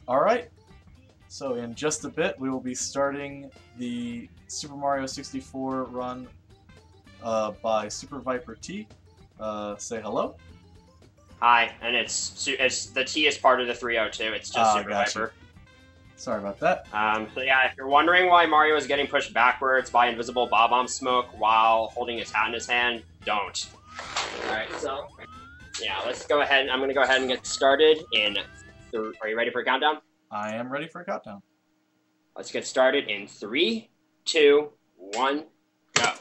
Alright, so in just a bit we will be starting the Super Mario 64 run by SuperViperT. Say hello. Hi, and it's the T is part of the 302. It's just Super Gotcha. Viper. Sorry about that. So yeah, if you're wondering why Mario is getting pushed backwards by invisible bob-omb smoke while holding his hat in his hand, don't. Alright, so yeah, let's go ahead. I'm gonna go ahead and get started in. Are you ready for a countdown? I am ready for a countdown. Let's get started in 3, 2, 1, go.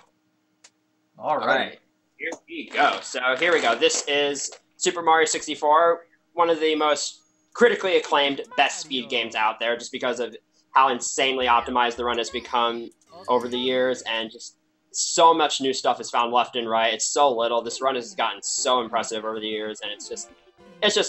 Alright. Here we go. So here we go. This is Super Mario 64, one of the most critically acclaimed best speed games out there, just because of how insanely optimized the run has become over the years, and just so much new stuff is found left and right. It's so little. This run has gotten so impressive over the years, and it's just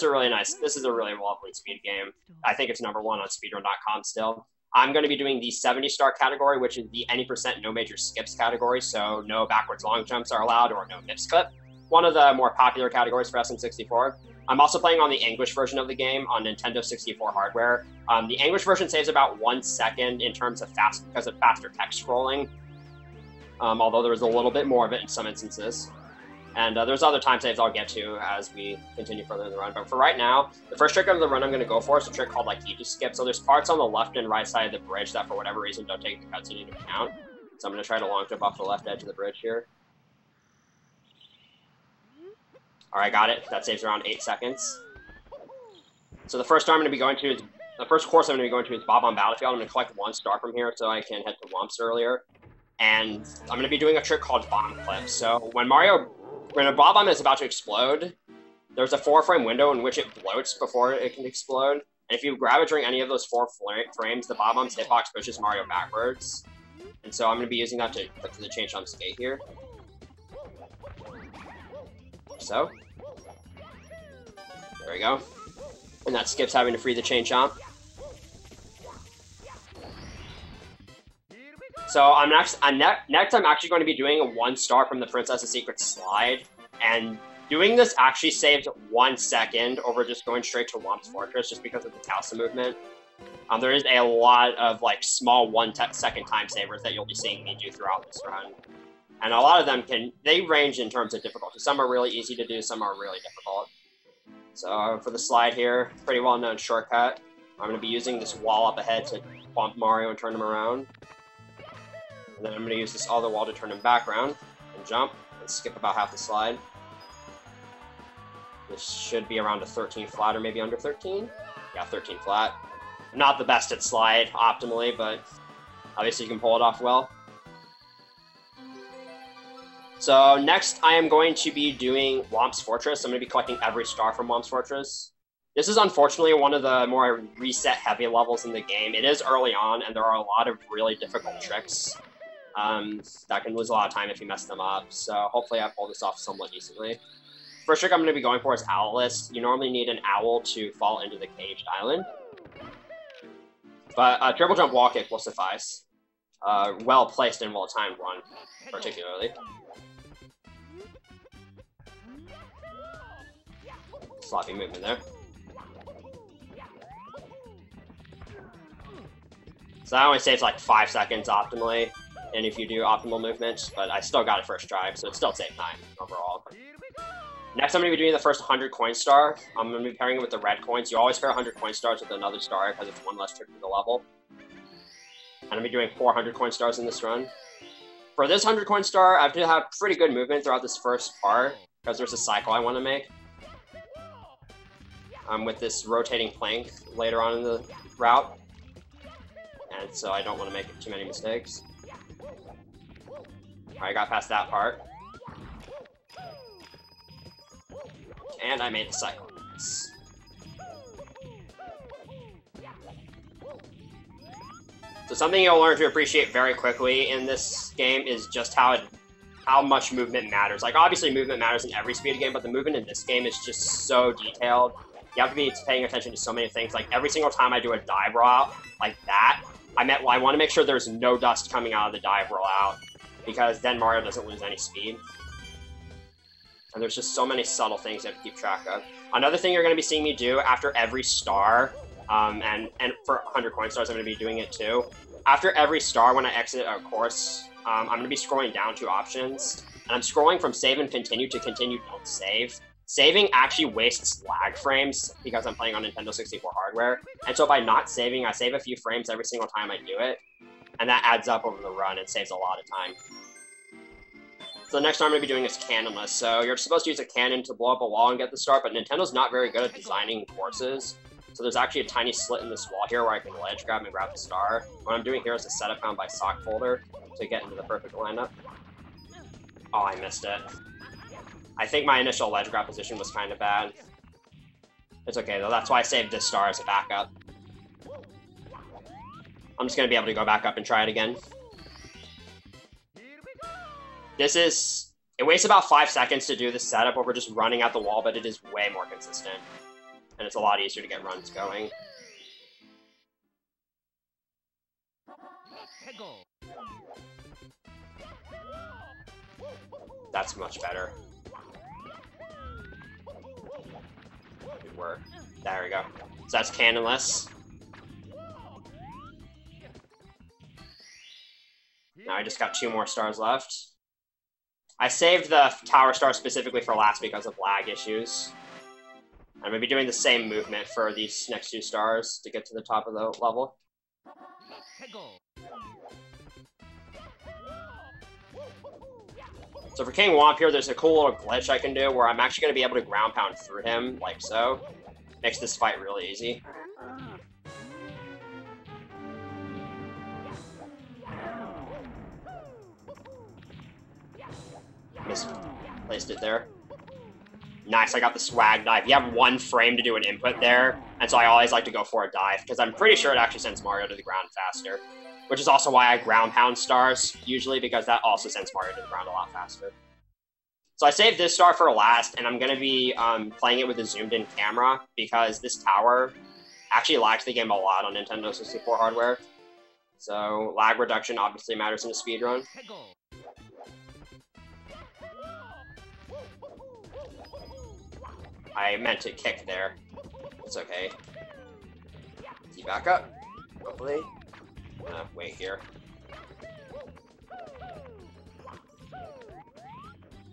a really nice. This is a really lovely speed game. I think it's #1 on speedrun.com still. I'm going to be doing the 70-star category, which is the any % no major skips category, so no backwards long jumps are allowed or no mips clip. One of the more popular categories for SM64. I'm also playing on the English version of the game on Nintendo 64 hardware. The English version saves about 1 second in terms of because of faster text scrolling, although there's a little bit more of it in some instances. And there's other time saves I'll get to as we continue further in the run. But for right now, the first trick of the run I'm going to go for is a trick called like Aegis Skip. So there's parts on the left and right side of the bridge that for whatever reason don't take the cutscene into account. So I'm going to try to long jump off the left edge of the bridge here. Alright, got it. That saves around 8 seconds. So the first star I'm going to be going to is, the first course I'm going to be going to is Bob-omb Battlefield. I'm going to collect 1 star from here so I can head to Wumps earlier. And I'm going to be doing a trick called Bomb Clip. So when a bob-omb is about to explode, there's a 4-frame window in which it bloats before it can explode. And if you grab it during any of those 4 frames, the bob-omb's hitbox pushes Mario backwards. And so I'm going to be using that to click to the change jump skate here. So. There we go. And that skips having to free the chain jump. So next I'm actually going to be doing a 1 star from the Princess's Secret slide, and doing this actually saved 1 second over just going straight to Whomp's Fortress just because of the Talsa movement. There is a lot of like small 1-second time savers that you'll be seeing me do throughout this run, and a lot of them they range in terms of difficulty. Some are really easy to do, some are really difficult. So for the slide here, pretty well known shortcut. I'm going to be using this wall up ahead to bump Mario and turn him around. And then I'm going to use this other wall to turn him back around and jump and skip about half the slide. This should be around a 13 flat or maybe under 13. Yeah, 13 flat. I'm not the best at slide optimally, but obviously you can pull it off well. So next I am going to be doing Whomp's Fortress. I'm going to be collecting every star from Whomp's Fortress. This is unfortunately one of the more reset heavy levels in the game. It is early on, and there are a lot of really difficult tricks that can lose a lot of time if you mess them up. So hopefully I pull this off somewhat decently. First trick I'm going to be going for is Owlless. You normally need an owl to fall into the caged island. But a triple jump wall kick will suffice. Well placed and well timed one, particularly. Sloppy movement there. So that only saves like 5 seconds optimally, and if you do optimal movements, but I still got it first try, so it still saved time overall. Next I'm going to be doing the first 100 coin star. I'm going to be pairing it with the red coins. You always pair 100 coin stars with another star because it's 1 less trick to the level. And I'm going to be doing 400 coin stars in this run. For this 100 coin star, I have to have pretty good movement throughout this first part, because there's a cycle I want to make. With this rotating plank later on in the route. And so I don't want to make too many mistakes. Alright, I got past that part. And I made the cycle. So something you'll learn to appreciate very quickly in this game is just how much movement matters. Like, obviously movement matters in every speed game, but the movement in this game is just so detailed. You have to be paying attention to so many things. Like, every single time I do a dive roll like that, I want to make sure there's no dust coming out of the dive roll out, because then Mario doesn't lose any speed. And there's just so many subtle things you have to keep track of. Another thing you're going to be seeing me do after every star And for 100 coin stars, I'm going to be doing it too. After every star, when I exit a course, I'm going to be scrolling down 2 options. And I'm scrolling from save and continue to continue don't save. Saving actually wastes lag frames because I'm playing on Nintendo 64 hardware. And so by not saving, I save a few frames every single time I do it. And that adds up over the run and saves a lot of time. So the next one I'm going to be doing is cannonless. So you're supposed to use a cannon to blow up a wall and get the start, but Nintendo's not very good at designing courses. So there's actually a tiny slit in this wall here where I can ledge grab and grab the star. What I'm doing here is a setup found by sock folder to get into the perfect lineup. Oh, I missed it. I think my initial ledge grab position was kind of bad. It's okay though, that's why I saved this star as a backup. I'm just going to be able to go back up and try it again. It wastes about 5 seconds to do this setup where we're just running at the wall, but it is way more consistent. And it's a lot easier to get runs going. That's much better. Good work. There we go. So that's cannonless. Now I just got 2 more stars left. I saved the tower star specifically for last because of lag issues. I'm going to be doing the same movement for these next 2 stars to get to the top of the level. So for King Womp here, there's a cool little glitch I can do where I'm actually going to be able to ground pound through him, like so. Makes this fight really easy. Misplaced it there. Nice, I got the swag dive. You have 1 frame to do an input there, and so I always like to go for a dive, because I'm pretty sure it actually sends Mario to the ground faster. Which is also why I ground pound stars, usually, because that also sends Mario to the ground a lot faster. So I saved this star for last, and I'm going to be playing it with a zoomed-in camera, because this tower actually lags the game a lot on Nintendo 64 hardware. So lag reduction obviously matters in a speedrun. I meant to kick there. It's okay. Easy back up, hopefully. I'm gonna wait here.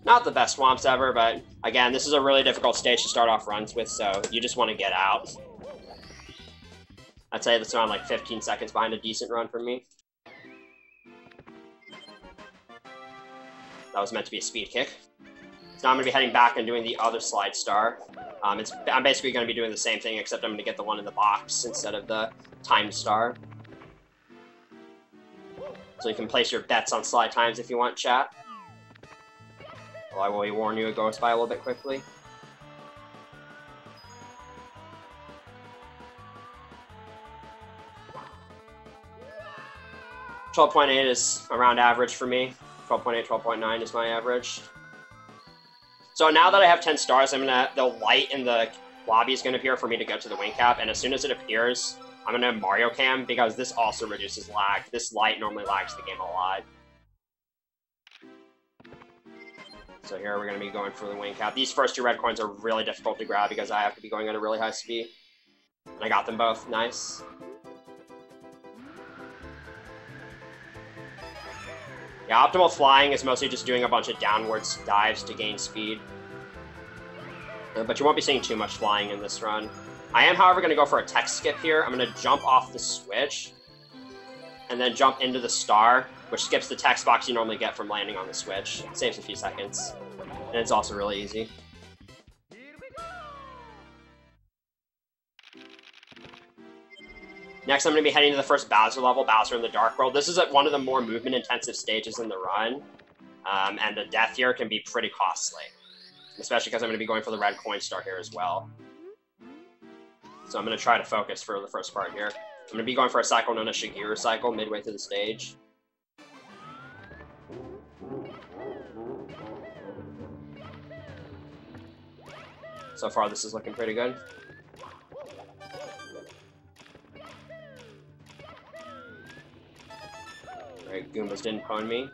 Not the best swamps ever, but again, this is a really difficult stage to start off runs with, so you just want to get out. I'd say that's around like 15 seconds behind a decent run for me. That was meant to be a speed kick. So now I'm going to be heading back and doing the other slide star. I'm basically going to be doing the same thing, except I'm going to get the one in the box instead of the timed star. So you can place your bets on slide times if you want, chat. Well, I will warn you, it goes by a little bit quickly. .12.8 is around average for me. 12.8, 12.9 is my average. So now that I have 10 stars, the light in the lobby is going to appear for me to go to the wing cap, and as soon as it appears, I'm going to Mario Cam, because this also reduces lag. This light normally lags the game a lot. So here we're going to be going for the wing cap. These first 2 red coins are really difficult to grab because I have to be going at a really high speed. And I got them both. Nice. Yeah, optimal flying is mostly just doing a bunch of downwards dives to gain speed. But you won't be seeing too much flying in this run. I am, however, going to go for a tech skip here. I'm going to jump off the switch, and then jump into the star, which skips the text box you normally get from landing on the switch. It saves a few seconds, and it's also really easy. Next, I'm going to be heading to the first Bowser level, Bowser in the Dark World. This is one of the more movement-intensive stages in the run, and the death here can be pretty costly, especially because I'm going to be going for the red coin star here as well. So I'm going to try to focus for the first part here. I'm going to be going for a cycle known as Shigeru cycle midway through the stage. So far, this is looking pretty good. Alright, Goombas didn't pwn me.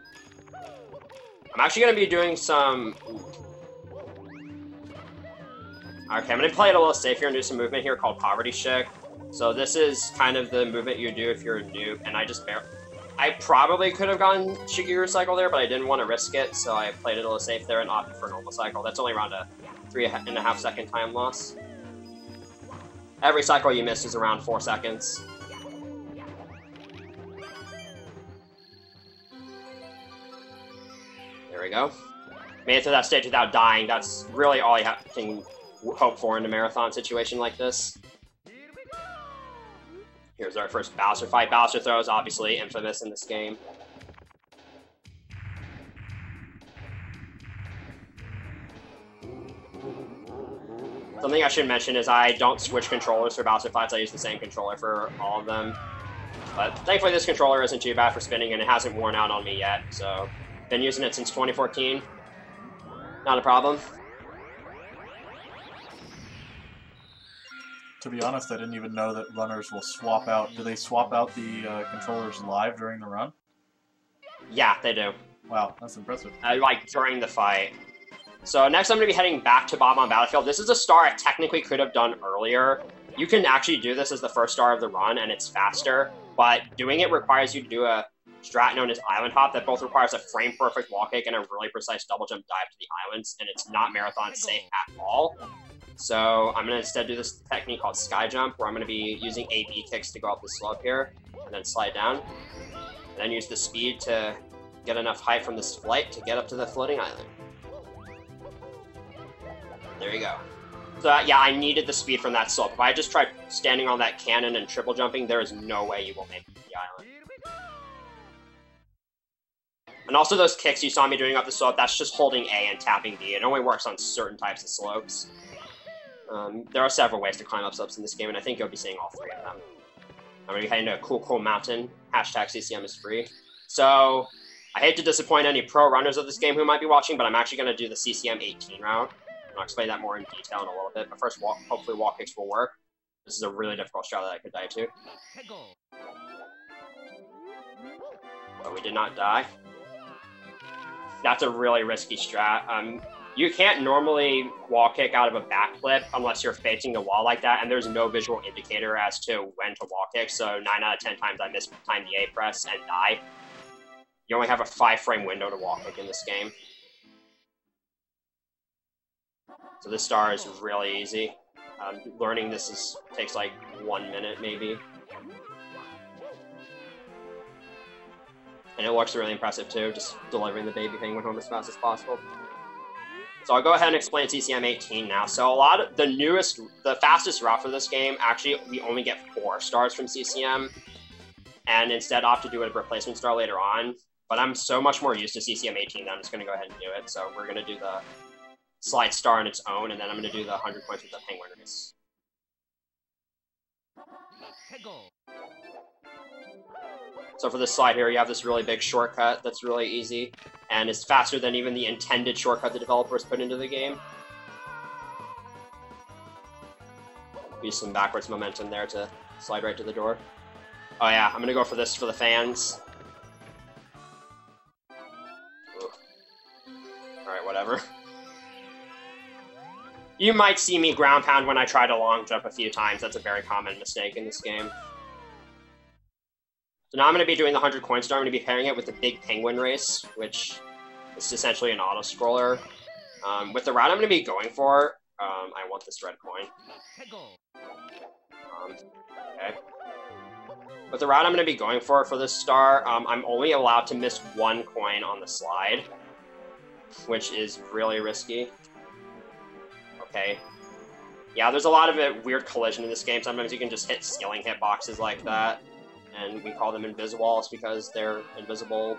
I'm actually going to be doing some... Okay, I'm going to play it a little safe here and do some movement here called Poverty Shake. So this is kind of the movement you do if you're a noob, and I probably could have gone Shigeru cycle there, but I didn't want to risk it, so I played it a little safe there and opted for normal cycle. That's only around a 3.5 second time loss. Every cycle you miss is around 4 seconds. There we go. Made it through that stage without dying. That's really all you can hope for in a marathon situation like this. Here's our first Bowser fight. Bowser throw is obviously infamous in this game. Something I should mention is I don't switch controllers for Bowser fights. I use the same controller for all of them. But thankfully this controller isn't too bad for spinning, and it hasn't worn out on me yet. So, been using it since 2014. Not a problem. To be honest, I didn't even know that runners will swap out. Do they swap out the controllers live during the run? Yeah, they do. Wow, that's impressive. Like, during the fight. So next I'm going to be heading back to Bob on Battlefield. This is a star I technically could have done earlier. You can actually do this as the first star of the run, and it's faster. But doing it requires you to do a strat known as Island Hop that both requires a frame-perfect wall kick and a really precise double jump dive to the islands, and it's not marathon safe at all. So I'm going to instead do this technique called Sky Jump, where I'm going to be using A-B kicks to go up the slope here, and then slide down. And then use the speed to get enough height from this flight to get up to the floating island. There you go. So yeah, I needed the speed from that slope. If I just tried standing on that cannon and triple jumping, there is no way you will make it to the island. And also those kicks you saw me doing up the slope, that's just holding A and tapping B. It only works on certain types of slopes. There are several ways to climb up slopes in this game, and I think you'll be seeing all 3 of them. I'm going to be heading to a cool mountain. Hashtag CCM is free. So, I hate to disappoint any pro runners of this game who might be watching, but I'm actually going to do the CCM 18 route. I'll explain that more in detail in a little bit, but first, hopefully wall kicks will work. This is a really difficult strat that I could die to. But we did not die. That's a really risky strat. You can't normally wall kick out of a backflip unless you're facing the wall like that, and there's no visual indicator as to when to wall kick, so 9 out of 10 times I mistime the A press and die. You only have a 5-frame window to wall kick in this game. So this star is really easy. Learning this takes like 1 minute maybe. And it looks really impressive too, just delivering the baby penguin home as fast as possible. So I'll go ahead and explain CCM 18 now. So the fastest route for this game, actually we only get 4 stars from CCM, and instead opt to do a replacement star later on. But I'm so much more used to CCM 18 that I'm just going to go ahead and do it. So we're going to do the slide star on its own, and then I'm going to do the 100 points with the penguin race. So for this slide here, you have this really big shortcut that's really easy, and it's faster than even the intended shortcut the developers put into the game. Use some backwards momentum there to slide right to the door. Oh yeah, I'm going to go for this for the fans. Alright, whatever. You might see me ground pound when I try to long jump a few times. That's a very common mistake in this game. So now I'm going to be doing the 100 coin star. I'm going to be pairing it with the big penguin race, which is essentially an auto-scroller. With the route I'm going to be going for, I want this red coin. Okay. With the route I'm going to be going for this star, I'm only allowed to miss 1 coin on the slide, which is really risky. Okay. Yeah, there's a lot of weird collision in this game. Sometimes you can just hit skilling hitboxes like that, and we call them invisiwalls because they're invisible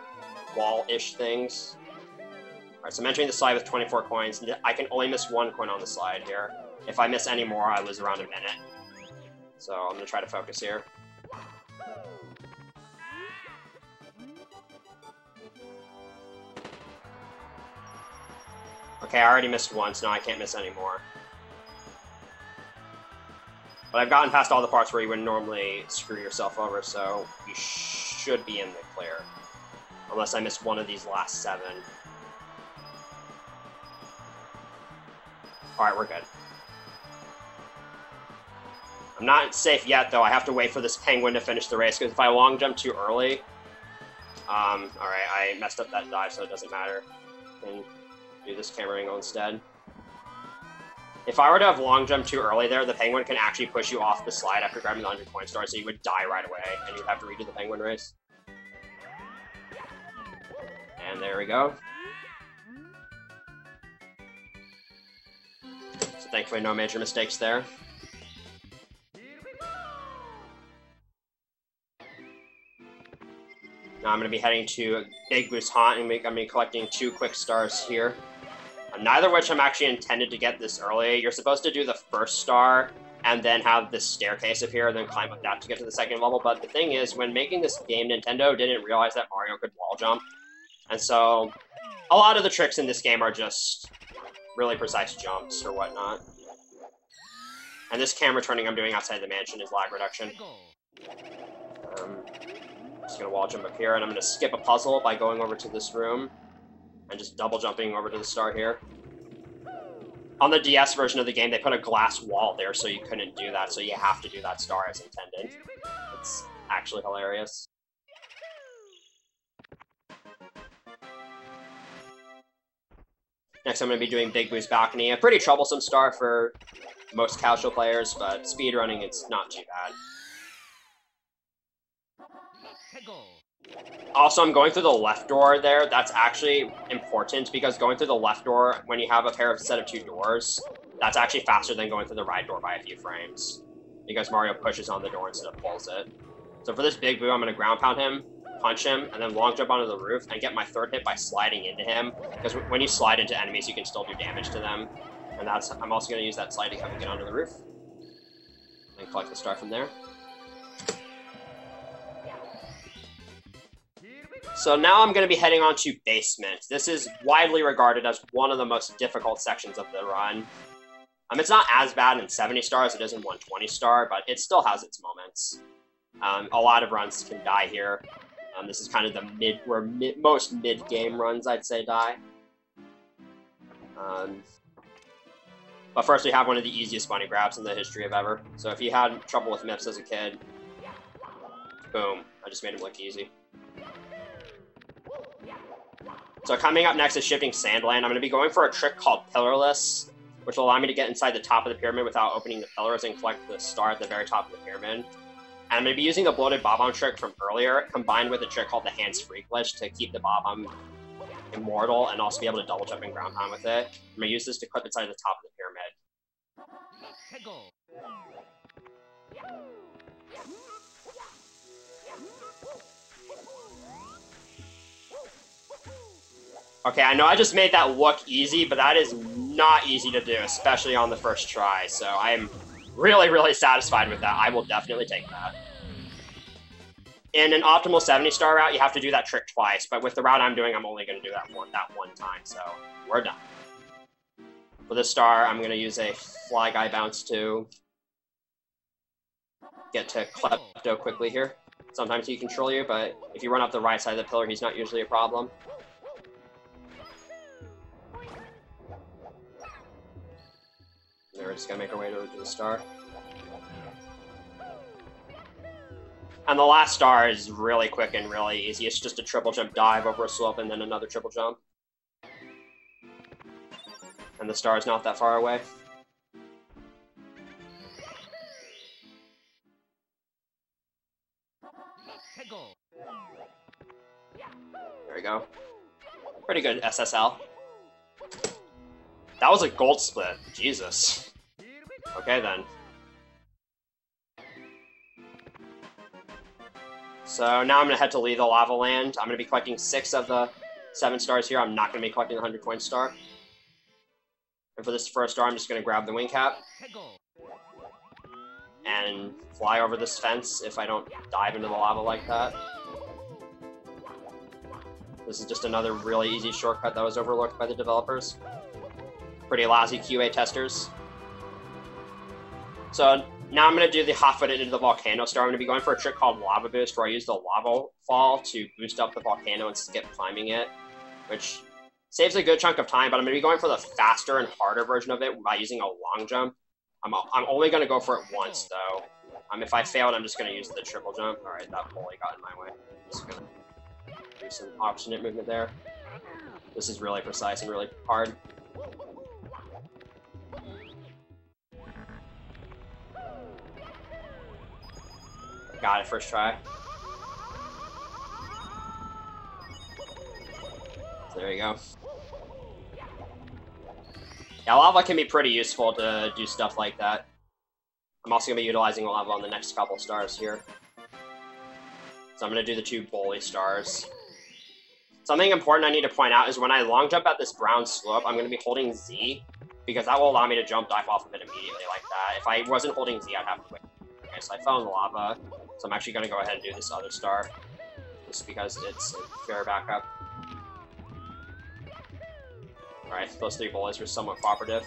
wall-ish things. Alright, so I'm entering the slide with 24 coins. I can only miss 1 coin on the slide here. If I miss any more, I lose around a minute. So I'm going to try to focus here. Okay, I already missed once, now I can't miss any more. But I've gotten past all the parts where you would normally screw yourself over, so you should be in the clear. Unless I miss one of these last 7. Alright, we're good. I'm not safe yet, though. I have to wait for this penguin to finish the race, because if I long jump too early... alright, I messed up that dive, so it doesn't matter. I can do this camera angle instead. If I were to have long jump too early there, the penguin can actually push you off the slide after grabbing the 100 coin star, so you would die right away, and you'd have to redo the penguin race. And there we go. So thankfully no major mistakes there. Now I'm going to be heading to Big Boost Haunt, and I'm going to be collecting 2 quick stars here. Neither of which I'm actually intended to get this early. You're supposed to do the first star, and then have this staircase appear, and then climb up that to get to the second level. But the thing is, when making this game, Nintendo didn't realize that Mario could wall jump. And so, a lot of the tricks in this game are just really precise jumps or whatnot. And this camera turning I'm doing outside the mansion is lag reduction. Just gonna wall jump up here, and I'm gonna skip a puzzle by going over to this room and just double jumping over to the star here. On the DS version of the game, they put a glass wall there, so you couldn't do that, so you have to do that star as intended. It's actually hilarious. Next, I'm going to be doing Big Boo's Balcony. A pretty troublesome star for most casual players, but speedrunning, it's not too bad. Also, I'm going through the left door there. That's actually important, because going through the left door, when you have a set of 2 doors, that's actually faster than going through the right door by a few frames, because Mario pushes on the door instead of pulls it. So for this Big Boo, I'm going to ground pound him, punch him, and then long jump onto the roof, and get my 3rd hit by sliding into him, because when you slide into enemies, you can still do damage to them. And I'm also going to use that slide to come and get onto the roof, and collect the star from there. So now I'm going to be heading on to Basement. This is widely regarded as one of the most difficult sections of the run. It's not as bad in 70 stars as it is in 120 star, but it still has its moments. A lot of runs can die here. This is kind of the most mid-game runs, I'd say, die. But first we have one of the easiest bunny grabs in the history of ever. So if you had trouble with MIPS as a kid, boom, I just made him look easy. So coming up next is Shifting Sandland. I'm going to be going for a trick called Pillarless, which will allow me to get inside the top of the pyramid without opening the pillars and collect the star at the very top of the pyramid. And I'm going to be using the Bloated Bob-omb trick from earlier, combined with a trick called the Hands-Free glitch to keep the Bob-omb immortal and also be able to double jump and ground pound with it. I'm going to use this to clip inside the top of the pyramid. Okay, I know I just made that look easy, but that is not easy to do, especially on the first try, so I am really, really satisfied with that. I will definitely take that. In an optimal 70-star route, you have to do that trick twice, but with the route I'm doing, I'm only going to do that one time, so we're done. For this star, I'm going to use a Fly Guy bounce to get to Klepto quickly here. Sometimes he can control you, but if you run up the right side of the pillar, he's not usually a problem. We're just gonna make our way to the star. And the last star is really quick and really easy. It's just a triple jump dive over a slope and then another triple jump. And the star is not that far away. There we go. Pretty good SSL. That was a gold split. Jesus. Okay, then. So now I'm going to head to Lethal Lava Land. I'm going to be collecting 6 of the 7 stars here. I'm not going to be collecting the 100 coin star. And for this first star, I'm just going to grab the wing cap and fly over this fence if I don't dive into the lava like that. This is just another really easy shortcut that was overlooked by the developers. Pretty lousy QA testers. So now I'm going to do the hot-footed into the volcano star. I'm going to be going for a trick called Lava Boost, where I use the lava fall to boost up the volcano and skip climbing it, which saves a good chunk of time, but I'm going to be going for the faster and harder version of it by using a long jump. I'm only going to go for it once, though. If I failed, I'm just going to use the triple jump. Alright, that bully got in my way. Just going to do some opposite movement there. This is really precise and really hard. Got it, first try. So there you go. Yeah, lava can be pretty useful to do stuff like that. I'm also going to be utilizing lava on the next couple stars here. So I'm going to do the 2 bully stars. Something important I need to point out is when I long jump at this brown slope, I'm going to be holding Z, because that will allow me to jump dive off of it immediately like that. If I wasn't holding Z, I'd have to wait. Okay, so I fell in the lava, so I'm actually going to go ahead and do this other star, just because it's a fair backup. Alright, those 3 bullies were somewhat cooperative,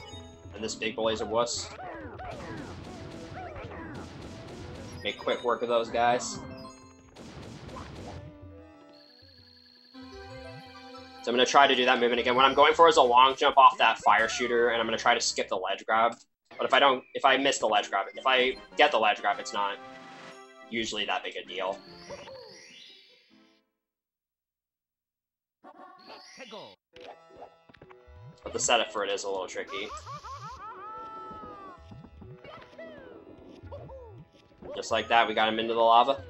and this big bully's a wuss. Make quick work of those guys. So I'm going to try to do that movement again. What I'm going for is a long jump off that fire shooter, and I'm going to try to skip the ledge grab. But if I miss the ledge grab, if I get the ledge grab, it's not usually that big a deal. But the setup for it is a little tricky. Just like that, we got him into the lava.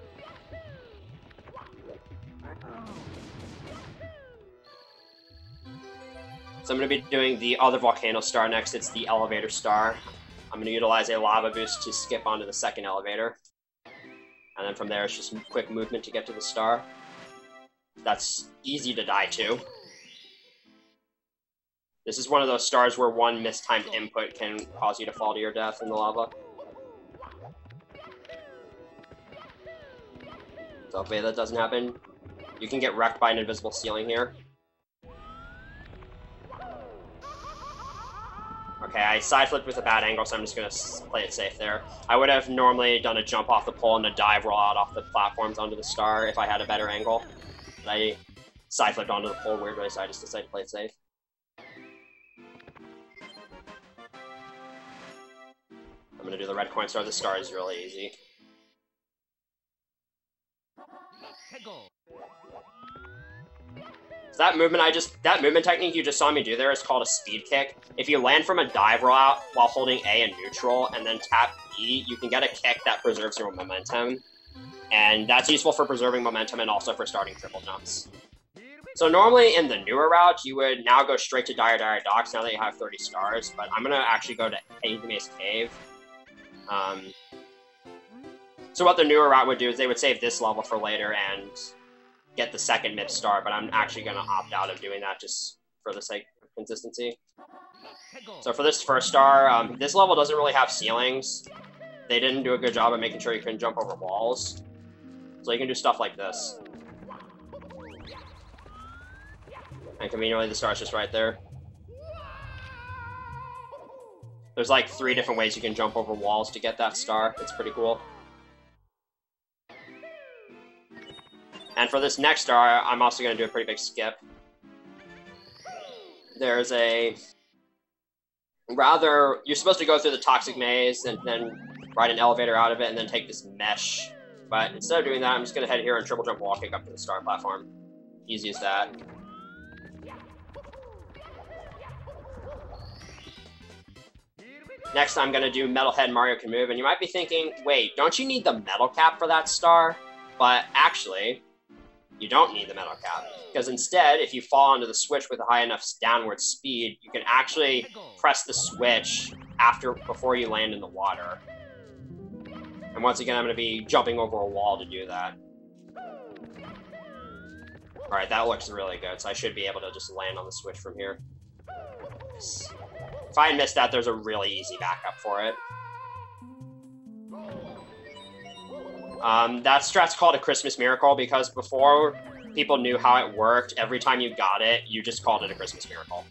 So I'm going to be doing the other volcano star next. It's the elevator star. I'm going to utilize a lava boost to skip onto the second elevator. And then from there, it's just quick movement to get to the star. That's easy to die to. This is one of those stars where one mistimed input can cause you to fall to your death in the lava. So hopefully that doesn't happen. You can get wrecked by an invisible ceiling here. Okay, I side flipped with a bad angle, so I'm just going to play it safe there. I would have normally done a jump off the pole and a dive roll out off the platforms onto the star if I had a better angle. But I side flipped onto the pole weirdly, so I just decided to play it safe. I'm going to do the red coin star. The star is really easy. So that movement technique you just saw me do there is called a speed kick. If you land from a dive roll out while holding A in neutral and then tap E, you can get a kick that preserves your momentum. And that's useful for preserving momentum and also for starting triple jumps. So normally in the newer route, you would now go straight to Dire Docks now that you have 30 stars, but I'm going to actually go to Enigma's Cave. So what the newer route would do is they would save this level for later and get the second MIP star, but I'm actually going to opt out of doing that just for the sake of consistency. So for this first star, this level doesn't really have ceilings. They didn't do a good job of making sure you couldn't jump over walls. So you can do stuff like this. And conveniently, the star's just right there. There's like 3 different ways you can jump over walls to get that star. It's pretty cool. And for this next star, I'm also going to do a pretty big skip. There's a you're supposed to go through the toxic maze and then ride an elevator out of it and then take this mesh. But instead of doing that, I'm just going to head here and triple jump wall kick up to the star platform. Easy as that. Next, I'm going to do Metalhead Mario Can Move, and you might be thinking, wait, don't you need the metal cap for that star? But actually, you don't need the metal cap, because instead, if you fall onto the switch with a high enough downward speed, you can actually press the switch before you land in the water. And once again, I'm going to be jumping over a wall to do that. Alright, that looks really good, so I should be able to just land on the switch from here. If I missed that, there's a really easy backup for it. That strat's called a Christmas Miracle because before people knew how it worked, every time you got it, you just called it a Christmas Miracle.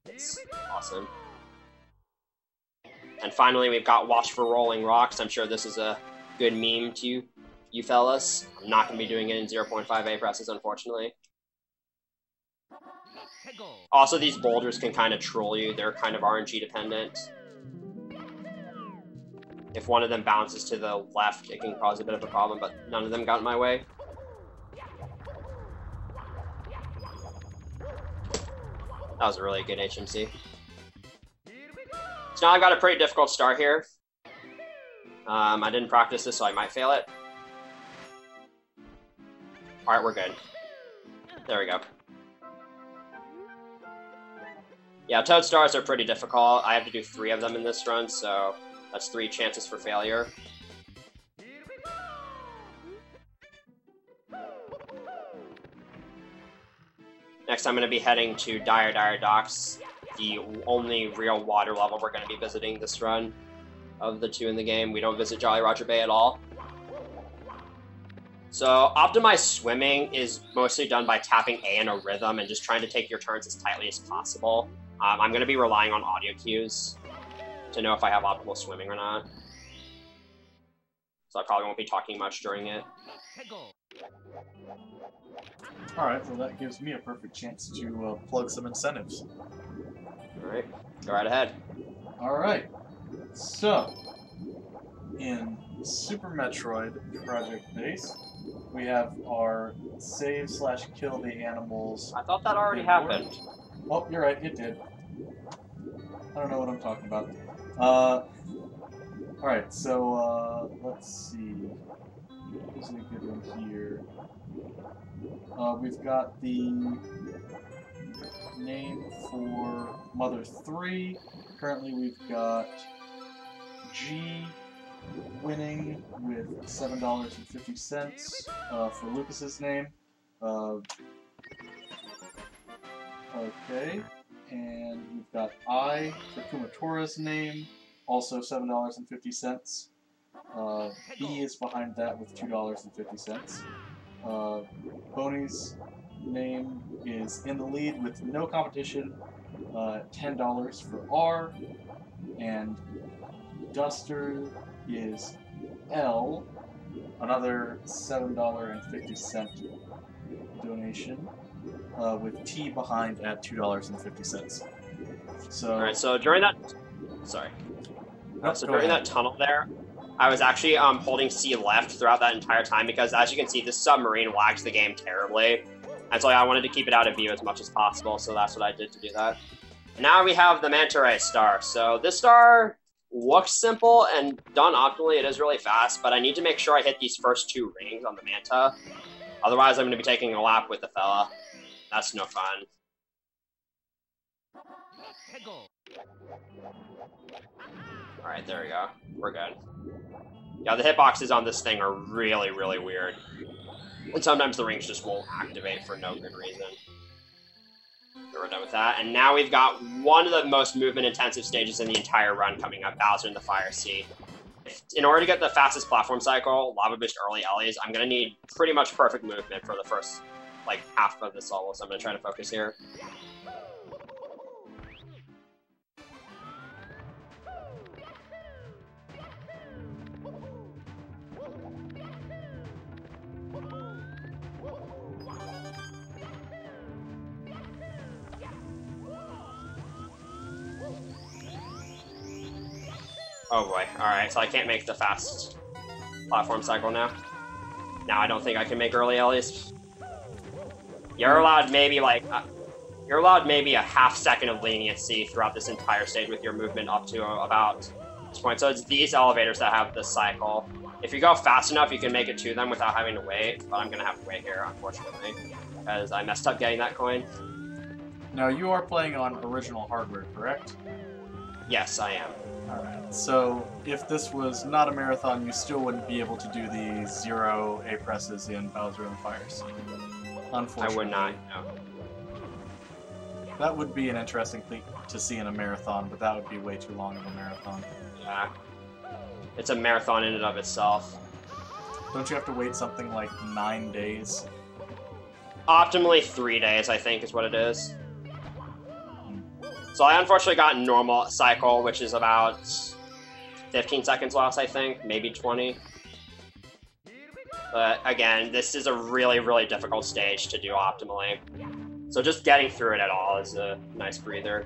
It's awesome. And finally, we've got Watch for Rolling Rocks. I'm sure this is a good meme to you fellas. I'm not going to be doing it in 0.5A presses, unfortunately. Also, these boulders can kind of troll you. They're kind of RNG dependent. If one of them bounces to the left, it can cause a bit of a problem, but none of them got in my way. That was a really good HMC. So now I've got a pretty difficult start here. I didn't practice this, so I might fail it. Alright, we're good. There we go. Yeah, Toad Stars are pretty difficult. I have to do 3 of them in this run, so that's 3 chances for failure. Next, I'm going to be heading to Dire Docks, the only real water level we're going to be visiting this run of the 2 in the game. We don't visit Jolly Roger Bay at all. So, optimized swimming is mostly done by tapping A in a rhythm and just trying to take your turns as tightly as possible. I'm going to be relying on audio cues to know if I have optimal swimming or not. So I probably won't be talking much during it. Alright, well that gives me a perfect chance to plug some incentives. Alright, go right ahead. Alright, so in Super Metroid Project Base, we have our save/kill the animals. I thought that already happened. Oh, you're right, it did. I don't know what I'm talking about. Alright, so let's see. Who's a good one here? We've got the name for Mother 3. Currently we've got G winning with $7.50 for Lucas's name. Okay, and we've got I for Kumatora's name, also $7.50. B is behind that with $2.50. Boney's name is in the lead with no competition, $10 for R, and Duster is L, another $7.50 donation, with T behind at $2.50. So, alright, so during that... Sorry. So during that tunnel there, I was actually holding C left throughout that entire time because, as you can see, this submarine lags the game terribly. And so I wanted to keep it out of view as much as possible, so that's what I did to do that. And now we have the Manta Ray star. So this star looks simple and done optimally. It is really fast, but I need to make sure I hit these first 2 rings on the Manta. Otherwise, I'm going to be taking a lap with the fella. That's no fun. Alright, there we go. We're good. Yeah, the hitboxes on this thing are really, really weird. And sometimes the rings just won't activate for no good reason. So we're done with that. And now we've got one of the most movement-intensive stages in the entire run coming up, Bowser in the Fire Sea. In order to get the fastest platform cycle, Lava Boost early Ellies, I'm going to need pretty much perfect movement for the first, like, half of this level, so I'm going to try to focus here. Oh boy, alright, so I can't make the fast platform cycle now. Now I don't think I can make early Ellies. You're allowed maybe like, you're allowed maybe a half second of leniency throughout this entire stage with your movement up to about this point. So it's these elevators that have this cycle. If you go fast enough, you can make it to them without having to wait, but I'm gonna have to wait here, unfortunately, because I messed up getting that coin. Now you are playing on original hardware, correct? Yes, I am. Alright, so if this was not a marathon, you still wouldn't be able to do the 0 A presses in Bowser in the Fire Sea. Unfortunately. I would not, no. That would be an interesting thing to see in a marathon, but that would be way too long of a marathon. Yeah. It's a marathon in and of itself. Don't you have to wait something like 9 days? Optimally 3 days, I think, is what it is. So I unfortunately got normal cycle, which is about 15 seconds lost, I think, maybe 20. But again, this is a really, really difficult stage to do optimally. So just getting through it at all is a nice breather.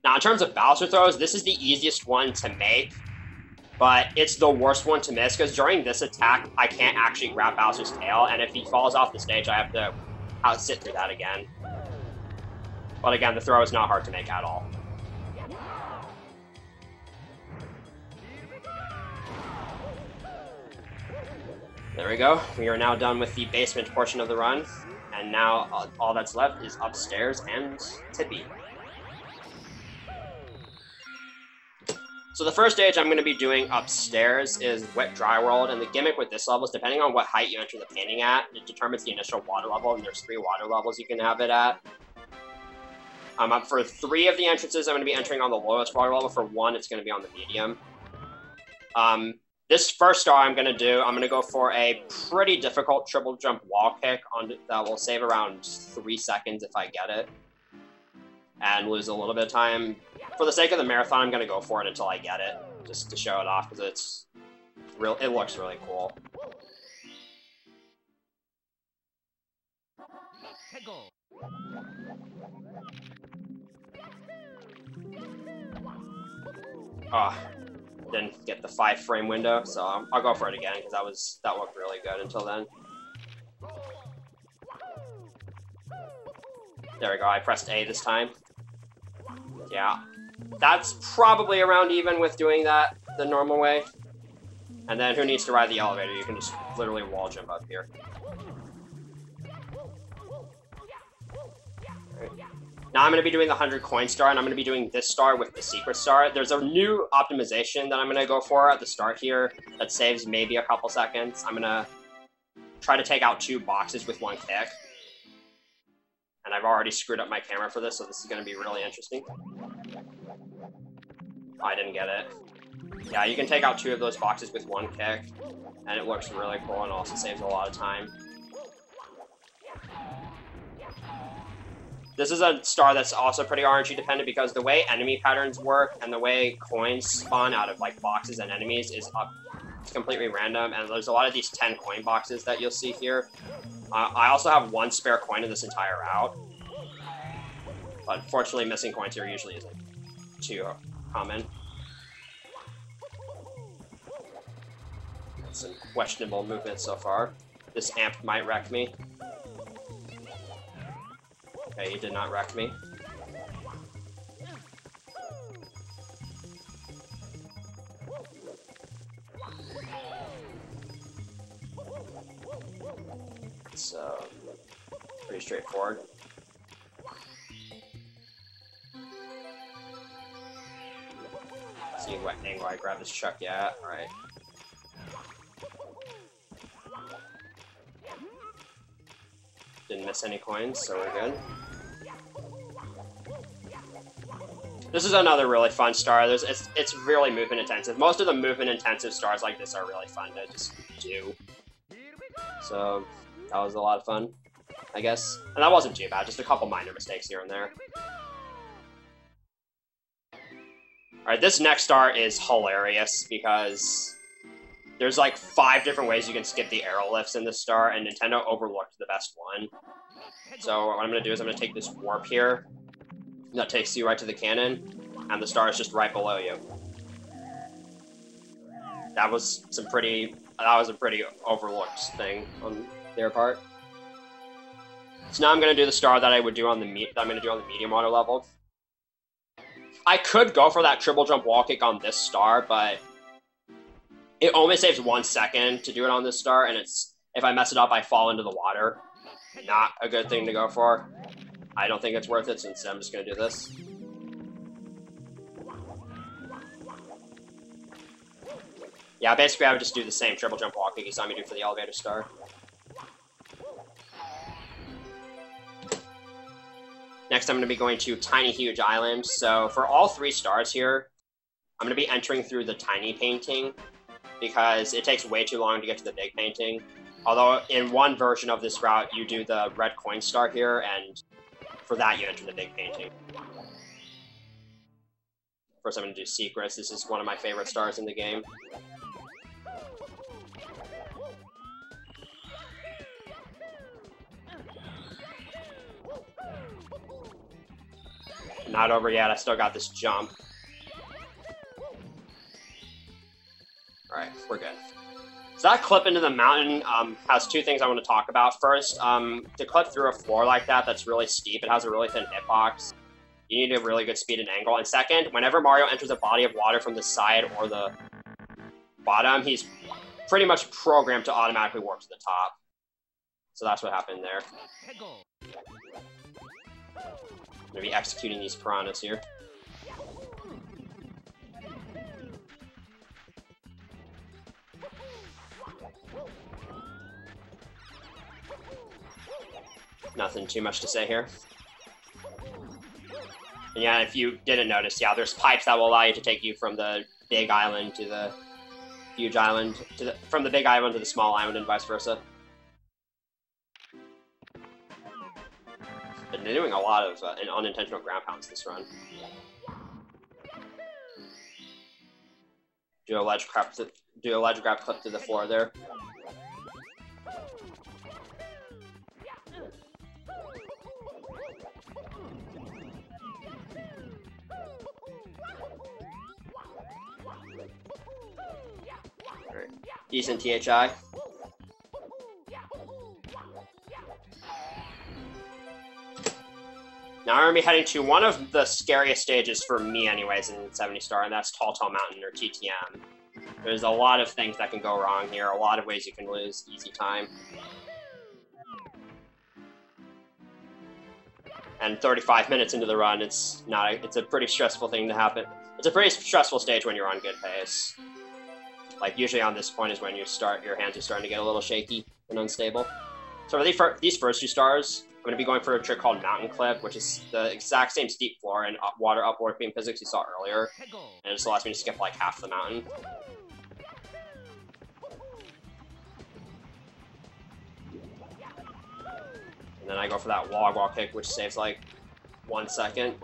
Now, in terms of Bowser throws, this is the easiest one to make. but it's the worst one to miss because during this attack, I can't actually grab Bowser's tail, and if he falls off the stage, I have to sit through that again. But again, the throw is not hard to make at all. There we go. We are now done with the basement portion of the run, and now all that's left is upstairs and Tippy. So the first stage I'm going to be doing upstairs is Wet Dry World, and the gimmick with this level is depending on what height you enter the painting at, it determines the initial water level, and there's 3 water levels you can have it at. For 3 of the entrances, I'm going to be entering on the lowest water level. For 1, it's going to be on the medium. This first star I'm going to go for a pretty difficult triple jump wall kick that will save around 3 seconds if I get it, and lose a little bit of time. For the sake of the marathon, I'm going to go for it until I get it, just to show it off, because it looks really cool. Didn't get the 5-frame window, so I'll go for it again, because that looked really good until then. There we go, I pressed A this time. Yeah, that's probably around even with doing that the normal way. And then who needs to ride the elevator? You can just literally wall jump up here. Right. Now I'm going to be doing the 100 coin star, and I'm going to be doing this star with the secret star. There's a new optimization that I'm going to go for at the start here that saves maybe a couple seconds. I'm going to try to take out 2 boxes with 1 kick. And I've already screwed up my camera for this, so this is going to be really interesting. Oh, I didn't get it. Yeah, you can take out 2 of those boxes with 1 kick, and it looks really cool and also saves a lot of time. This is a star that's also pretty RNG dependent because the way enemy patterns work and the way coins spawn out of like boxes and enemies is completely random, and there's a lot of these 10 coin boxes that you'll see here. I also have 1 spare coin in this entire route, but unfortunately missing coins here usually isn't too common. Some questionable movement so far. This amp might wreck me. Okay, he did not wreck me. So, pretty straightforward. See what angle I grab this chuck at. Alright. Didn't miss any coins, so we're good. This is another really fun star. It's really movement intensive. Most of the movement intensive stars like this are really fun to just do. So that was a lot of fun, I guess. And that wasn't too bad, just a couple minor mistakes here and there. Alright, this next star is hilarious because there's like 5 different ways you can skip the arrow lifts in this star, and Nintendo overlooked the best one. So what I'm going to do is I'm going to take this warp here. That takes you right to the cannon, and the star is just right below you. That was a pretty overlooked thing on their part. So now I'm going to do the star that I would do on the medium water level. I could go for that triple jump wall kick on this star, but it only saves 1 second to do it on this star, and if I mess it up, I fall into the water. Not a good thing to go for. I don't think it's worth it, so instead I'm just going to do this. Yeah, basically I would just do the same triple jump wall kick you saw me do for the elevator star. Next I'm going to be going to Tiny Huge Island. So for all 3 stars here, I'm going to be entering through the tiny painting because it takes way too long to get to the big painting. Although in one version of this route, you do the red coin star here, and for that you enter the big painting. First I'm going to do Secrets. This is one of my favorite stars in the game. Not over yet, I still got this jump. Alright, we're good. So that clip into the mountain has two things I want to talk about. First, to clip through a floor like that that's really steep, it has a really thin hitbox. You need a really good speed and angle. And second, whenever Mario enters a body of water from the side or the bottom, he's pretty much programmed to automatically warp to the top. So that's what happened there. I'm going to be executing these piranhas here. Nothing too much to say here. And yeah, if you didn't notice, yeah, there's pipes that will allow you to take you from the big island to the huge island, from the big island to the small island, and vice versa. Been doing a lot of unintentional ground pounds this run. Do a ledge grab clip to the floor there. Decent THI. Now I'm going to be heading to one of the scariest stages for me anyways in 70 Star, and that's Tall Tall Mountain, or TTM. There's a lot of things that can go wrong here, a lot of ways you can lose easy time. And 35 minutes into the run, it's a pretty stressful thing to happen. It's a pretty stressful stage when you're on good pace. Like, usually on this point is when your hands are starting to get a little shaky and unstable. So for these first two stars, I'm going to be going for a trick called Mountain Clip, which is the exact same steep floor and water upwarping physics you saw earlier. And it just allows me to skip like half the mountain. And then I go for that wall kick, which saves like 1 second.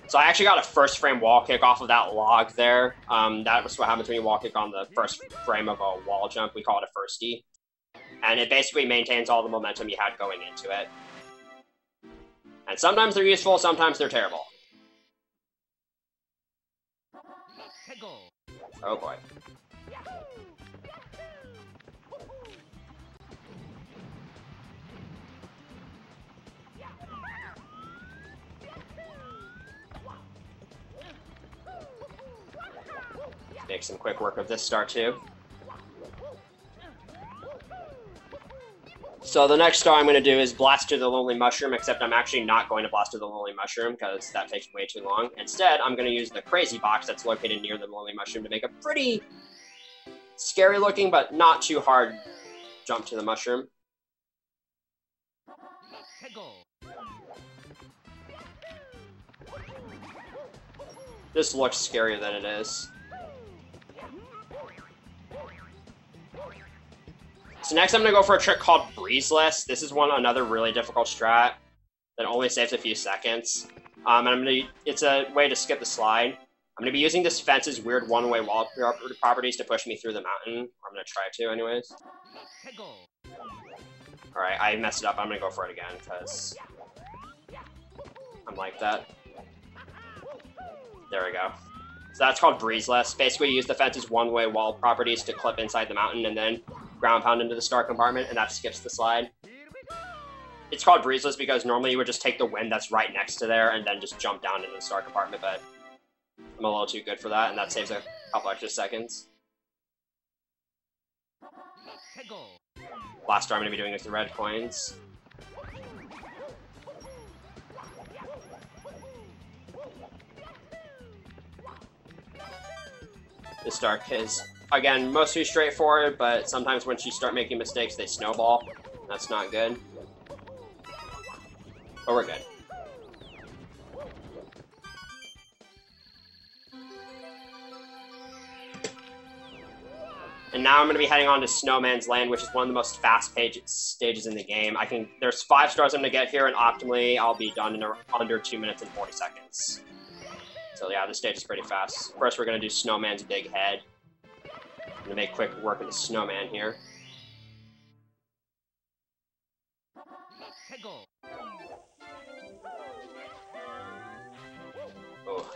So I actually got a first frame wall kick off of that log there. That was what happens when you wall kick on the first frame of a wall jump. We call it a firstie. And it basically maintains all the momentum you had going into it. And sometimes they're useful, sometimes they're terrible. Oh boy. Make some quick work of this star too. So the next star I'm going to do is Blast to the Lonely Mushroom, except I'm actually not going to Blast to the Lonely Mushroom because that takes way too long. Instead, I'm going to use the Crazy Box that's located near the Lonely Mushroom to make a pretty scary looking but not too hard jump to the mushroom. This looks scarier than it is. So next I'm going to go for a trick called Breezeless. This is another really difficult strat that only saves a few seconds. And it's a way to skip the slide. I'm going to be using this fence's weird one-way wall properties to push me through the mountain. I'm going to try to anyways. Alright, I messed it up. I'm going to go for it again because I'm like that. There we go. So that's called Breezeless. Basically, you use the fence's one-way wall properties to clip inside the mountain and then ground pound into the star compartment, and that skips the slide. It's called Breezeless because normally you would just take the wind that's right next to there and then just jump down into the star compartment, but I'm a little too good for that, and that saves a couple extra seconds. Last star I'm going to be doing with the red coins. This star is, again, mostly straightforward, but sometimes once you start making mistakes, they snowball. That's not good. But we're good. And now I'm going to be heading on to Snowman's Land, which is one of the most fast-paced stages in the game. There's 5 stars I'm going to get here, and optimally, I'll be done in under 2 minutes and 40 seconds. So yeah, this stage is pretty fast. First, we're going to do Snowman's Big Head. I'm going to make quick work of the snowman here. Oh.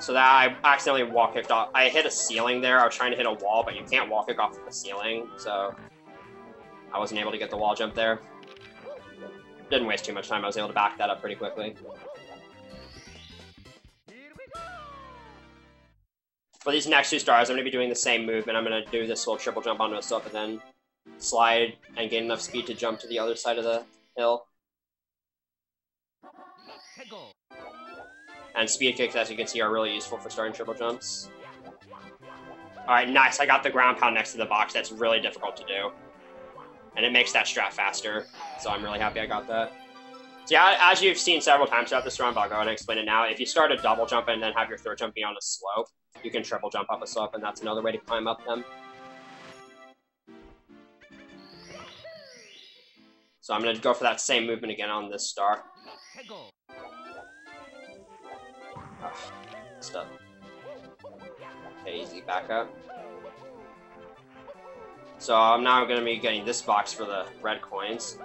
So that I accidentally wall kicked off. I hit a ceiling there. I was trying to hit a wall, but you can't wall kick off the ceiling, so I wasn't able to get the wall jump there. Didn't waste too much time. I was able to back that up pretty quickly. For these next 2 stars, I'm going to be doing the same movement. I'm going to do this little triple jump onto a slope and then slide and gain enough speed to jump to the other side of the hill. And speed kicks, as you can see, are really useful for starting triple jumps. Alright, nice. I got the ground pound next to the box. That's really difficult to do. And it makes that strat faster, so I'm really happy I got that. So yeah, as you've seen several times throughout this run, but I'll go ahead and explain it now. If you start a double jump and then have your third jump be on a slope, you can triple jump up a slope, and that's another way to climb up them. So I'm going to go for that same movement again on this star. Stuff. Okay, easy back up. So I'm now going to be getting this box for the red coins.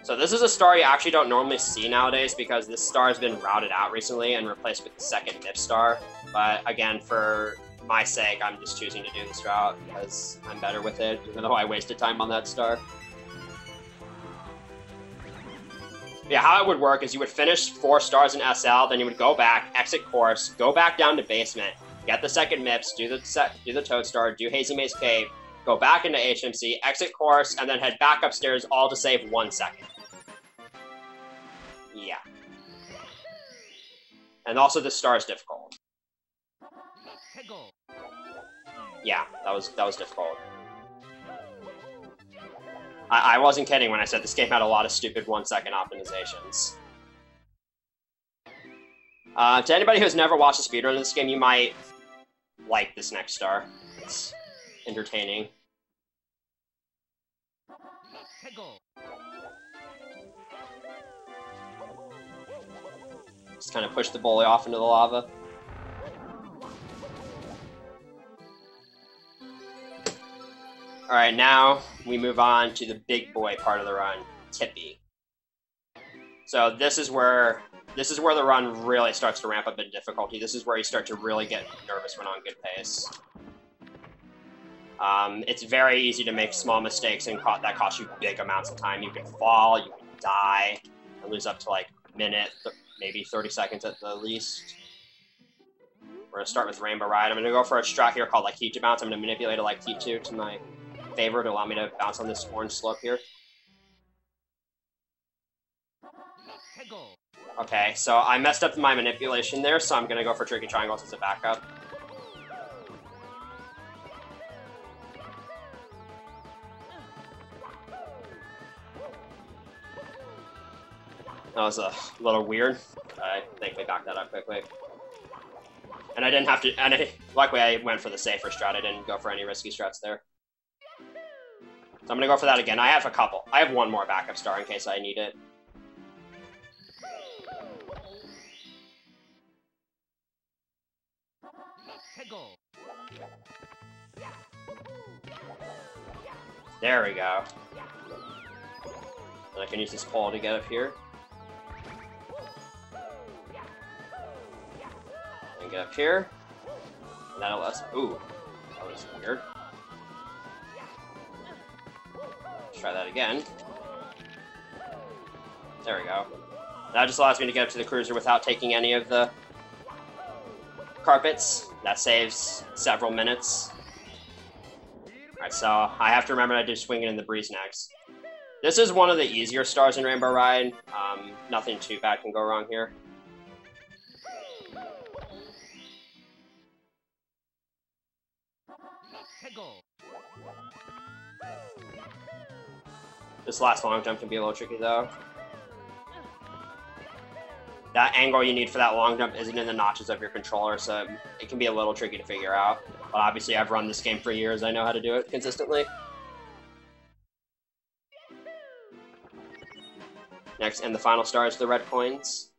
So this is a star you actually don't normally see nowadays because this star has been routed out recently and replaced with the second MIP star. But again, for my sake, I'm just choosing to do this route because I'm better with it, even though I wasted time on that star. Yeah, how it would work is you would finish 4 stars in SL, then you would go back, exit course, go back down to basement, get the second MIPS, do the Toad Star, do Hazy Maze Cave, go back into HMC, exit course, and then head back upstairs, all to save 1 second. Yeah. And also this star is difficult. Yeah, that was difficult. I wasn't kidding when I said this game had a lot of stupid 1-second optimizations. To anybody who's never watched a speedrun of this game, you might like this next star. It's entertaining. Just kind of push the bully off into the lava. Alright, now we move on to the big boy part of the run, Tippy. So this is where the run really starts to ramp up in difficulty. This is where you start to really get nervous when on good pace. It's very easy to make small mistakes and that cost you big amounts of time. You can fall, you can die, and lose up to like a minute, maybe 30 seconds at the least. We're going to start with Rainbow Ride. I'm going to go for a strat here called like Heat Bounce. I'm going to manipulate a like Heat 2 to my favor to allow me to bounce on this orange slope here. Okay, so I messed up my manipulation there, so I'm going to go for Tricky Triangles as a backup. That was a little weird. I think we backed that up quickly. And I didn't have to, luckily I went for the safer strat. I didn't go for any risky strats there. So I'm going to go for that again. I have a couple. I have one more backup star in case I need it. There we go. And I can use this pole to get up here. And get up here. And that'll let us... Ooh, that was weird. Let's try that again. There we go. That just allows me to get up to the cruiser without taking any of the carpets. That saves several minutes. Alright, so I have to remember to do Swing It in the Breeze next. This is one of the easier stars in Rainbow Ride. Nothing too bad can go wrong here. This last long jump can be a little tricky though. That angle you need for that long jump isn't in the notches of your controller, so it can be a little tricky to figure out. But obviously I've run this game for years, I know how to do it consistently. Next, and the final star is the red coins.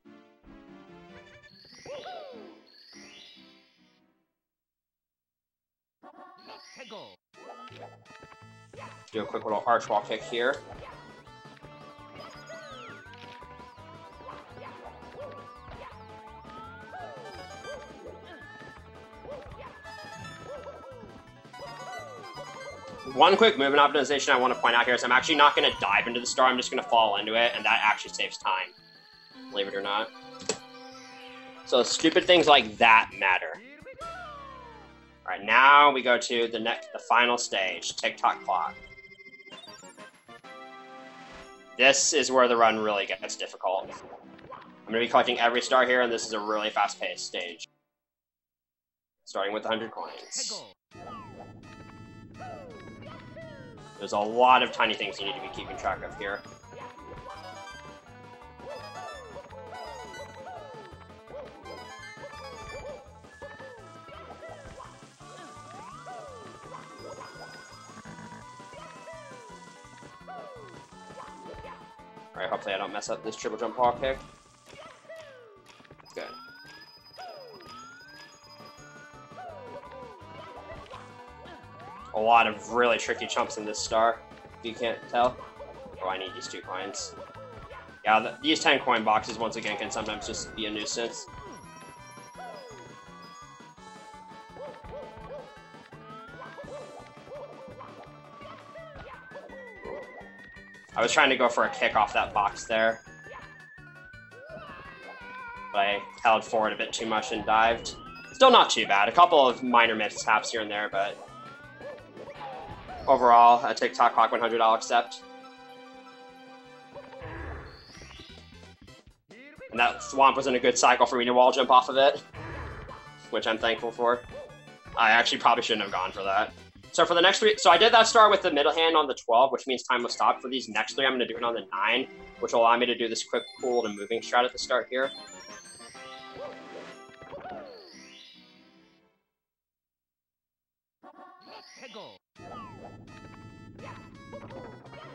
Do a quick little arch wall kick here. One quick movement optimization I want to point out here is I'm actually not going to dive into the star, I'm just going to fall into it, and that actually saves time. Believe it or not. So stupid things like that matter. Alright, now we go to the final stage, tick-tock clock. This is where the run really gets difficult. I'm going to be collecting every star here, and this is a really fast-paced stage. Starting with 100 coins. There's a lot of tiny things you need to be keeping track of here. Alright, hopefully I don't mess up this triple jump wall kick. Good. A lot of really tricky jumps in this star, if you can't tell. Oh, I need these 2 coins. Yeah, these 10 coin boxes, once again, can sometimes just be a nuisance. I was trying to go for a kick off that box there, but I held forward a bit too much and dived. Still not too bad. A couple of minor mishaps here and there, but overall, a tick-tock clock 100 I'll accept. And that swamp was in a good cycle for me to wall jump off of it, which I'm thankful for. I actually probably shouldn't have gone for that. So for the next 3, so I did that star with the middle hand on the 12, which means time will stop. For these next 3, I'm going to do it on the 9, which will allow me to do this quick cool to moving strat at the start here.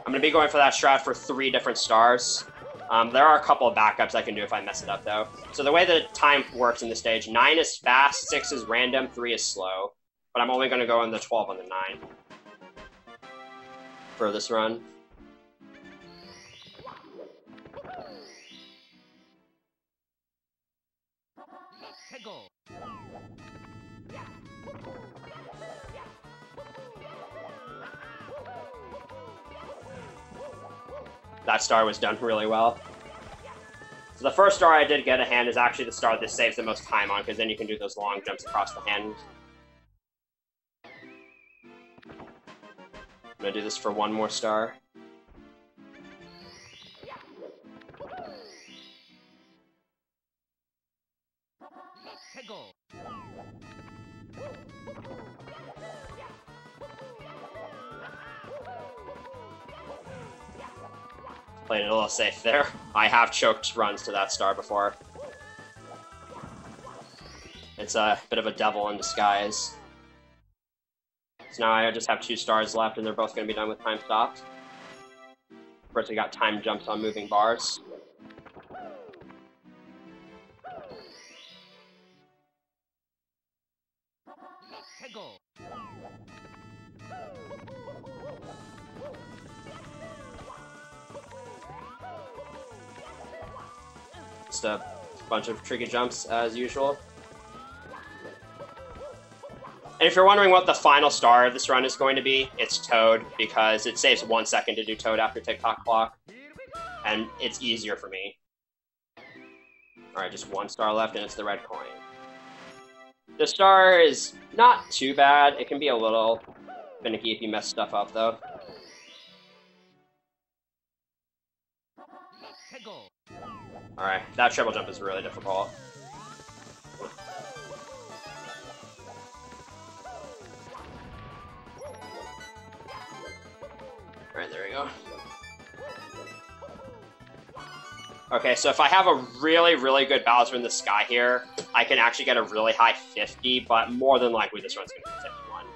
I'm going to be going for that strat for 3 different stars. There are a couple of backups I can do if I mess it up, though. So the way the time works in this stage, 9 is fast, 6 is random, 3 is slow. But I'm only going to go on the 12 on the 9 for this run. That star was done really well. So the first star I did get a hand is actually the star that saves the most time on, because then you can do those long jumps across the hand. I'm gonna do this for 1 more star. Played it a little safe there. I have choked runs to that star before. It's a bit of a devil in disguise. So now I just have 2 stars left, and they're both going to be done with time stopped. First, we got time jumps on moving bars. Just a bunch of tricky jumps as usual. And if you're wondering what the final star of this run is going to be, it's Toad, because it saves 1 second to do Toad after tick-tock clock. And it's easier for me. Alright, just 1 star left, and it's the red coin. The star is not too bad. It can be a little finicky if you mess stuff up, though. Alright, that triple jump is really difficult. Alright, there we go. Okay, so if I have a really, really good Bowser in the sky here, I can actually get a really high 50, but more than likely this run's going to be 51.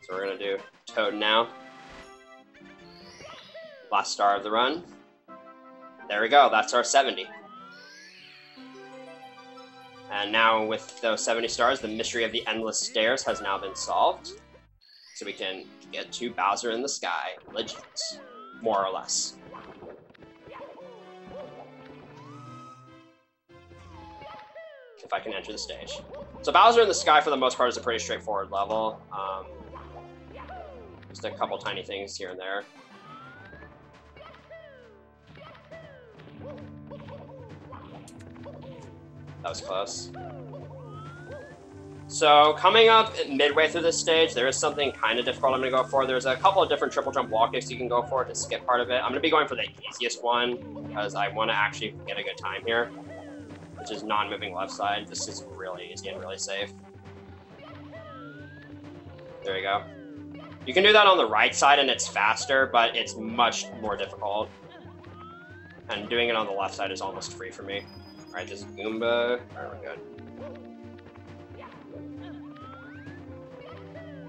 So we're going to do Toad now. Last star of the run. There we go, that's our 70. And now with those 70 stars, the mystery of the endless stairs has now been solved. So we can get to Bowser in the sky, legit, more or less. if I can enter the stage. So Bowser in the Sky, for the most part, is a pretty straightforward level. Just a couple tiny things here and there. That was close. So coming up midway through this stage, there is something kind of difficult I'm going to go for. There's a couple of different triple jump wall kicks you can go for to skip part of it. I'm going to be going for the easiest one because I want to actually get a good time here, which is non-moving left side. This is really easy and really safe. There we go. You can do that on the right side and it's faster, but it's much more difficult. And doing it on the left side is almost free for me. Alright, this is Goomba. Alright, we're good.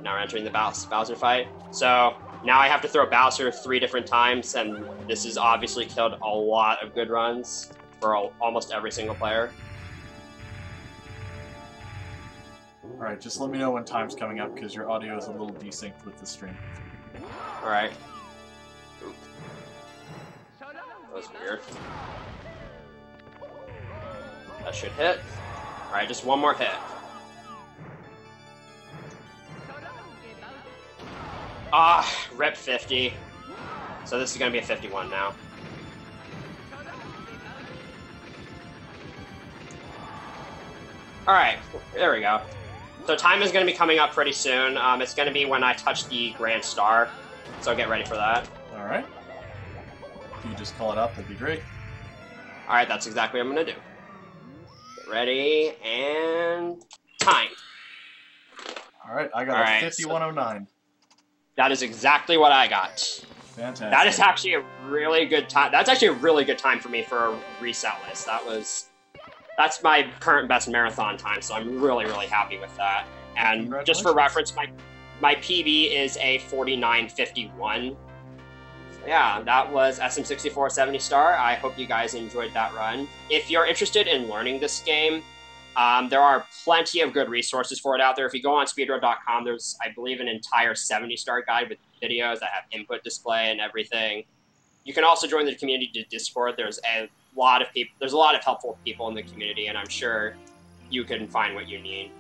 Now we're entering the Bowser fight. So now I have to throw Bowser 3 different times, and this has obviously killed a lot of good runs for almost every single player. Alright, just let me know when time's coming up, because your audio is a little desynced with the stream. Alright. That was weird. That should hit. Alright, just one more hit. Ah, rep 50. So this is going to be a 51 now. Alright, there we go. So time is going to be coming up pretty soon. It's going to be when I touch the Grand Star. So get ready for that. Alright. If you just call it up, that'd be great. Alright, that's exactly what I'm going to do. Get ready, and time. Alright, I got a 5109. That is exactly what I got. Fantastic. That is actually a really good time. That's actually a really good time for me for a reset list. That's my current best marathon time, so I'm really, really happy with that. And just for reference, my PB is a 49.51. So yeah, that was SM64 70 star. I hope you guys enjoyed that run. If you're interested in learning this game, there are plenty of good resources for it out there. If you go on speedrun.com, there's, I believe, an entire 70-star guide with videos that have input display and everything. You can also join the community Discord. There's a lot of people. There's a lot of helpful people in the community, and I'm sure you can find what you need.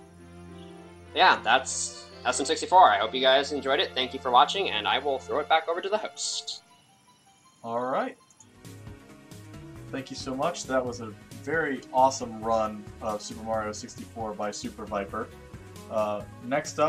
Yeah, that's SM64. I hope you guys enjoyed it. Thank you for watching, and I will throw it back over to the host. All right. Thank you so much. That was a very awesome run of Super Mario 64 by Super Viper. Next up,